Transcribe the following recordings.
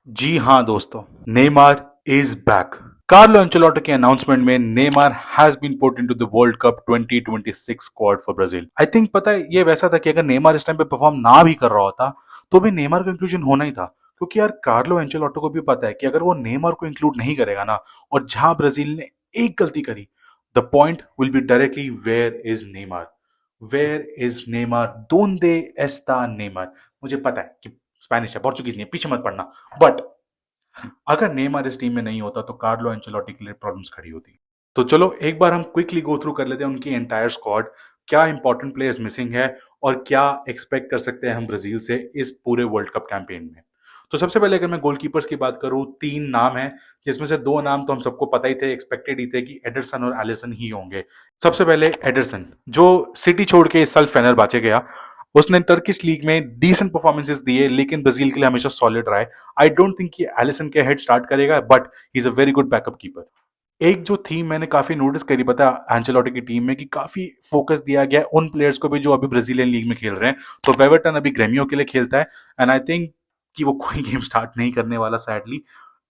जी हाँ दोस्तों, Neymar is back. Carlo Ancelotti के अनाउंसमेंट में Neymar has been put into the world cup 2026 squad for Brazil. I think पता है ये वैसा था कि अगर नेमार इस टाइम पे परफॉर्म ना भी कर रहा होता तो भी नेमार का इंक्लूजन होना ही था, क्योंकि यार कार्लो एंचेलोटी को भी पता है कि अगर वो नेमार को इंक्लूड नहीं करेगा ना, और जहां ब्राजील ने एक गलती करी, the point will be directly where is Neymar, where is Neymar, दोंदे एस्ता नेमार। मुझे पता है कि स्पेनिश है, पोर्चुगीज नहीं है, पीछे मत पड़ना, बट अगर नेमार इस टीम में नहीं होता तो कार्लो एंचेलोटी के लिए प्रॉब्लम्स खड़ी होती। तो चलो एक बार हम क्विकली गो थ्रू कर लेते हैं उनकी एंटायर स्क्वाड, क्या इंपॉर्टेंट प्लेयर्स मिसिंग है और क्या एक्सपेक्ट कर सकते हैं हम ब्राजील से इस पूरे वर्ल्ड कप कैंपेन में। तो सबसे पहले अगर मैं गोलकीपर्स की बात करूं, तीन नाम हैं, जिसमें से दो नाम तो हम सबको पता ही थे, एक्सपेक्टेड ही थे कि एडरसन और एलिसन ही होंगे। सबसे पहले एडरसन, जो सिटी छोड़ के इस साल फेनरबाचे गया, उसने टर्किश लीग में डिसेंट परफॉर्मेंसेस दिए, लेकिन ब्राजील के लिए हमेशा सॉलिड रहा है। आई डोंट थिंक कि एलिसन के हेड स्टार्ट करेगा, but he is a very good backup keeper. एक जो थीम मैंने काफी नोटिस करी पता एंचेलोटी की टीम में, कि काफी फोकस दिया गया उन प्लेयर्स को भी जो अभी ब्राजीलियन लीग में खेल रहे हैं। तो वेवर्टन अभी ग्रेमियो के लिए खेलता है, एंड आई थिंक कि वो कोई गेम स्टार्ट नहीं करने वाला sadly,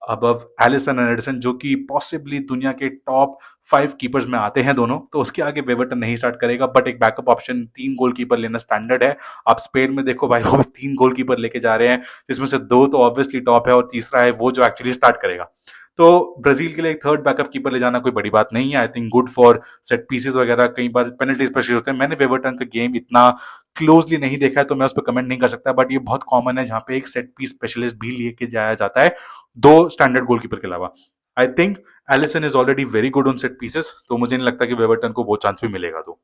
above Alisson and Ederson, जो कि पॉसिबली दुनिया के टॉप 5 कीपर्स में आते हैं दोनों। तो उसके आगे वेवर्टन नहीं स्टार्ट करेगा, बट एक बैकअप ऑप्शन, 3 गोलकीपर लेना स्टैंडर्ड है। आप स्पेन में देखो भाई, वो भी 3 गोलकीपर लेके जा रहे हैं, जिसमें से 2 तो ऑब्वियसली टॉप है और तीसरा है वो जो एक्चुअली स्टार्ट करेगा। तो ब्राजील के लिए एक थर्ड बैकअप कीपर ले जाना कोई बड़ी बात नहीं है। I think good for set pieces वगैरह, कई बार पेनल्टीज पर होते हैं। मैंने वेवर्टन का गेम इतना क्लोजली नहीं देखा है तो मैं उस पर कमेंट नहीं कर सकता, बट ये बहुत कॉमन है जहां पे एक सेट पीस स्पेशलिस्ट भी लेके जाया जाता है, दो स्टैंडर्ड गोलकीपर के अलावा। I think Alisson is already very good on set pieces, तो मुझे नहीं लगता कि वेवर्टन को वो चांस भी मिलेगा। तो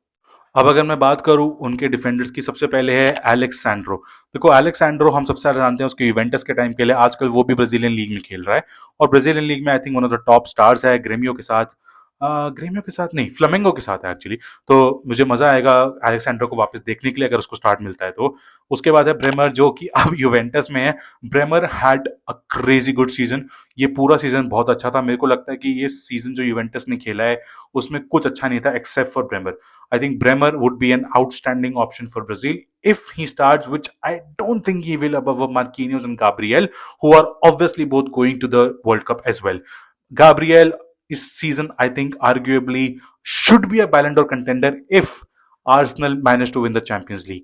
अब अगर मैं बात करूं उनके डिफेंडर्स की, सबसे पहले है एलेक्स सैंड्रो। देखो एलेक्स सैंड्रो हम सबसे ज्यादा जानते हैं उसके यूवेंटस के टाइम के लिए, आजकल वो भी ब्राजीलियन लीग में खेल रहा है, और ब्राजीलियन लीग में I think one of the top stars है। ग्रेमियो के साथ, ग्रेमियो के साथ नहीं, फ्लेमेंगो के साथ है एक्चुअली। तो मुझे मजा आएगा एलेक्सेंड्रो को वापस देखने के लिए अगर उसको स्टार्ट मिलता है तो। उसके बाद है ब्रेमर, जो कि अब यूवेंटस में है। Bremer had a crazy good season, ये पूरा सीजन बहुत अच्छा था। मेरे को लगता है कि ये सीजन जो यूवेंटस ने खेला है उसमें कुछ अच्छा नहीं था except for Bremer. I think Bremer would be an outstanding option for Brazil if he starts, which I don't think he will, above Marquinhos and Gabriel, who are obviously both going to the World Cup as well. Gabriel इस season I think arguably should be a Ballon d'Or contender if Arsenal manage to win the Champions League.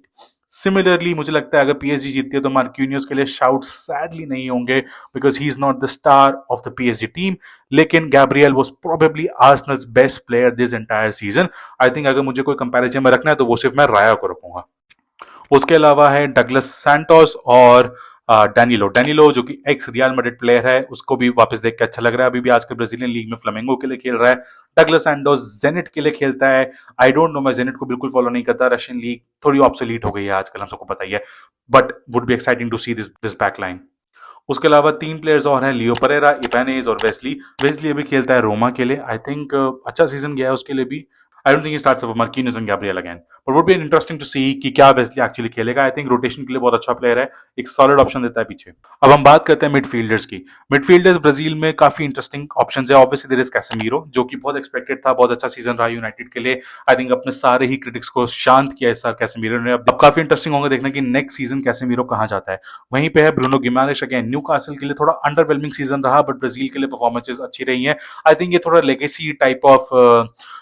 Similarly मुझे लगता है अगर PSG जीतती है तो मार्क्यूनियस के लिए शाउट्स सैडली नहीं होंगे, because he is not the star of the PSG team. लेकिन Gabriel was probably Arsenal's best player this entire season. I think अगर मुझे कोई कंपैरिजन में रखना है तो वो सिर्फ मैं राया को रखूंगा। उसके अलावा है डगलस सैंटोस और डैनिलो। डैनिलो जो कि एक्स रियल मैड्रिड प्लेयर है, उसको भी वापस देख के अच्छा लग रहा है। अभी भी आजकल ब्राजीलियन लीग में फ्लामेंगो के लिए खेल रहा है। डगलस सैंटोस जेनेट के लिए खेलता है। आई डोंट नो, मैं जेनेट को बिल्कुल फॉलो नहीं करता, रशियन लीग थोड़ी ऑब्सोलीट हो गई है आजकल, हम सबको पता ही है, but would be exciting to see this back line. उसके अलावा 3 प्लेयर्स और हैं, लियो परेरा, इबानेज और वेस्ली। वेस्ली अभी खेलता है रोमा के लिए, आई थिंक अच्छा सीजन गया है उसके लिए भी। I don't think he starts for Marquinhos and Gabriel again, but would be interesting to see कि क्या वेस्ली एक्चुअली खेलेगा। आई थिंक रोटेशन के लिए बहुत अच्छा प्लेयर है, एक सॉलिड ऑप्शन देता है पीछे। अब हम बात करते हैं मिडफील्डर्स की। मिडफील्डर्स ब्राजील में काफी इंटरेस्टिंग ऑप्शंस है। ऑब्वियसली देयर इज कैसेमीरो, जो कि बहुत एक्सपेक्टेड था, बहुत अच्छा सीजन रहा यूनाइटेड के लिए। आई थिंक अपने सारे ही क्रिटिक्स को शांत किया इस साल कैसेमीरो ने। अब काफी इंटरेस्टिंग होगा देखना कि नेक्स्ट सीजन कैसेमीरो कहां जाता है। वहीं पे है ब्रूनो गिमारेश, अगेन न्यू कासल के लिए थोड़ा अंडरवेलमिंग सीजन रहा, बट ब्राजील के लिए परफॉर्मेंसेज अच्छी रही है। आई थिंक ये थोड़ा लेगेसी टाइप ऑफ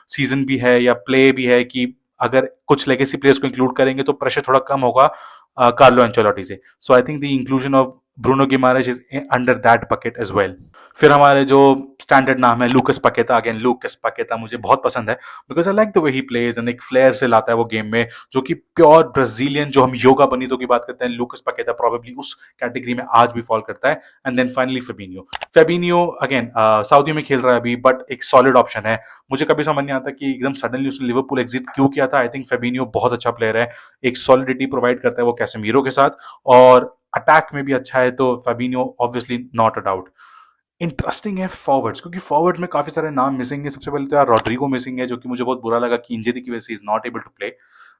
सीजन भी है या प्ले भी है, कि अगर कुछ लेगेसी प्लेयर्स को इंक्लूड करेंगे तो प्रेशर थोड़ा कम होगा कार्लो एंचेलोटी से। So I think the inclusion of Bruno Guimaraes is under that bucket as well. फिर हमारे जो स्टैंडर्ड नाम है लूकस पकेता, अगेन लूकस पकेता मुझे बहुत पसंद है, because I like the way he plays and एक फ्लेयर से लाता है वो गेम में, जो कि प्योर ब्राजीलियन, जो हम योगा बनीतो की बात करते हैं, लूकस पकेता प्रोबेबली उस कैटेगरी में आज भी फॉल करता है। And then finally Fabinho. Fabinho again Saudi में खेल रहा है अभी, बट एक सॉलिड ऑप्शन है। मुझे कभी समझ नहीं आता कि एकदम सडनली उसने लिवरपूल एग्जिट क्यों किया था। आई थिंक फेबिनियो बहुत अच्छा प्लेयर है, एक सॉलिडिटी प्रोवाइड करता है वो कैसेमीरो के साथ, और अटैक में भी अच्छा है, तो Fabinho obviously not a doubt. Interesting है फॉरवर्ड्स, क्योंकि फॉरवर्ड्स में काफी सारे नाम मिसिंग है। सबसे पहले तो यार रॉड्रिगो मिसिंग है, जो कि मुझे बहुत बुरा लगा कि इंजरी की वजह से is not able to play,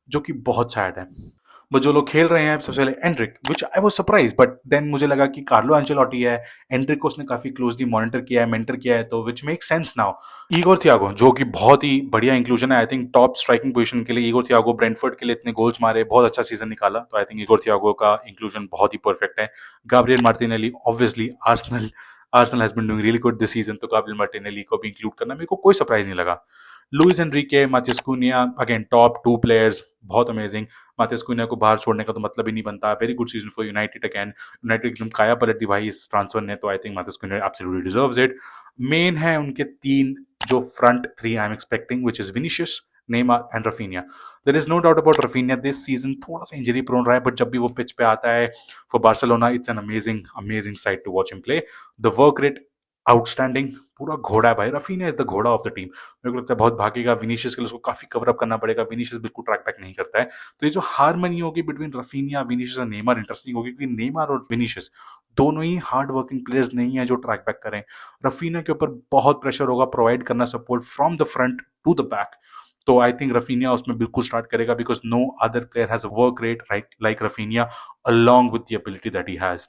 जो कि बहुत सैड है। बट जो लोग खेल रहे हैं सबसे पहले Endrick, which I was surprise, but then मुझे लगा कि कार्लो एंचेलोटी है, एंड्रिक को उसने काफी क्लोजली मॉनिटर किया है, मेंटर किया है, तो which make sense now. Igor Thiago जो कि बहुत ही बढ़िया इंक्लूजन है, I think top striking position के लिए ईगोर थियागो, ब्रेंटफोर्ड के लिए इतने गोल्स मारे, बहुत अच्छा सीजन निकाला, तो आई थिंक ईगोर थियागो का इंक्लूजन बहुत ही परफेक्ट है। Gabriel Martinelli obviously Arsenal Arsenal has been doing really good this season, तो गाब्रियल मार्टिनेली को भी इंक्लूड करना मेरे को कोई सरप्राइज नहीं लगा। Luis Enrique, Matheus Cunha, again top two players, बहुत अमेजिंग। माथियस कुनिया को बाहर छोड़ने का तो मतलब ही नहीं बनता। Very good season for United again, United एकदम काया पलट दी भाई इस ट्रांसफर ने, तो I think Matheus Cunha absolutely deserves it. Main है उनके तीन जो front three I am expecting, which is Vinicius, Neymar and Raphinha. There is no doubt about Raphinha, this season थोड़ा सा इंजरी प्रोन रहा है, बट जब भी वो पिच पे आता है for Barcelona, it's an amazing amazing sight to watch him play. The work rate outstanding, पूरा घोड़ा है भाई, रफीनिया इज द घोड़ा ऑफ द टीम। मेरे को लगता है बहुत भागेगा, विनीशियस के लिए उसको काफी कवर अप करना पड़ेगा, विनीशियस बिल्कुल ट्रैक बैक नहीं करता है। तो ये जो हारमनी होगी बिटवीन रफीनिया, विनीशियस और नेमार इंटरेस्टिंग होगी, क्योंकि नेमार और विनीशियस दोनों ही हार्ड वर्किंग प्लेयर्स नहीं है जो ट्रैक बैक करें। रफीनिया के ऊपर बहुत प्रेशर होगा प्रोवाइड करना support from the front to the back, तो आई थिंक रफीनिया उसमें बिल्कुल स्टार्ट करेगा, because no other player has a work rate like Raphinha along with the ability that he has.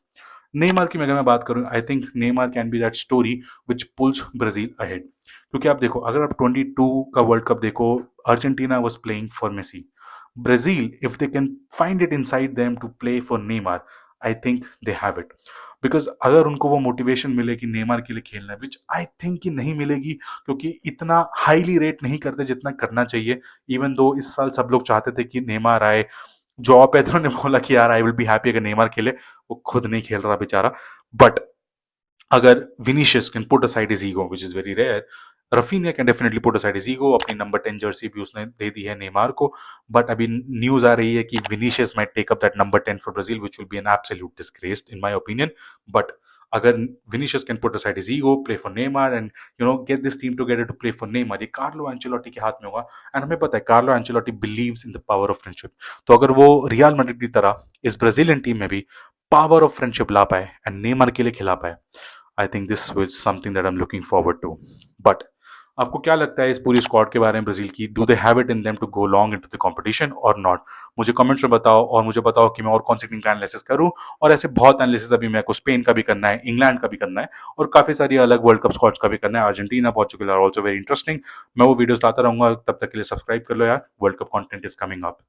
Neymar की अगर मैं बात करूं, I think Neymar can be that story which pulls Brazil ahead. क्योंकि आप देखो, अगर आप 22 का वर्ल्ड कप देखो, Argentina was playing for Messi. Brazil, if they can find it inside them to play for Neymar, I think they have it. Because अगर उनको वो मोटिवेशन मिलेगी नेमार के लिए खेलना, विच आई थिंक कि नहीं मिलेगी, क्योंकि इतना हाईली रेट नहीं करते जितना करना चाहिए। इवन दो इस साल सब लोग चाहते थे कि नेमार आए, जॉ पेड्रो ने बोला कि यार आई विल बी हैप्पी अगर नेमार खेले, वो खुद नहीं खेल रहा बेचारा। बट अगर Vinicius can put aside his ego, which is very rare, Raphinha can definitely put aside his ego. अपनी नंबर 10 जर्सी भी उसने दे दी है नेमार को, बट अभी न्यूज आ रही है कि Vinicius might take up that number 10 for Brazil, which will be an absolute disgrace in my opinion. But अगर Vinicius can put aside his ego, play for Neymar and get this team together to play for Neymar, ये Carlo Ancelotti के हाथ में होगा। And हमें पता है Carlo Ancelotti believes in the power of friendship, तो अगर वो रियल मैड्रिड की तरह इस ब्राजीलियन टीम में भी पावर ऑफ फ्रेंडशिप ला पाए एंड नेमार के लिए खिला पाए, I think this is something that I am looking forward to. But आपको क्या लगता है इस पूरी स्क्वाड के बारे में ब्राजील की? Do they have it in them to go long into the competition और नॉट? मुझे कमेंट्स में बताओ, और मुझे बताओ कि मैं और कौन सी टीम का एनालिसिस करूं। और ऐसे बहुत एनालिसिस अभी मेरे को स्पेन का भी करना है, इंग्लैंड का भी करना है, और काफी सारी अलग वर्ल्ड कप स्क्वाड्स का भी करना है। Argentina, Portugal are also very interesting. मैं वो वीडियोस लाता रहूंगा, तब तक के लिए सब्सक्राइब कर लो यार, world cup content is coming up.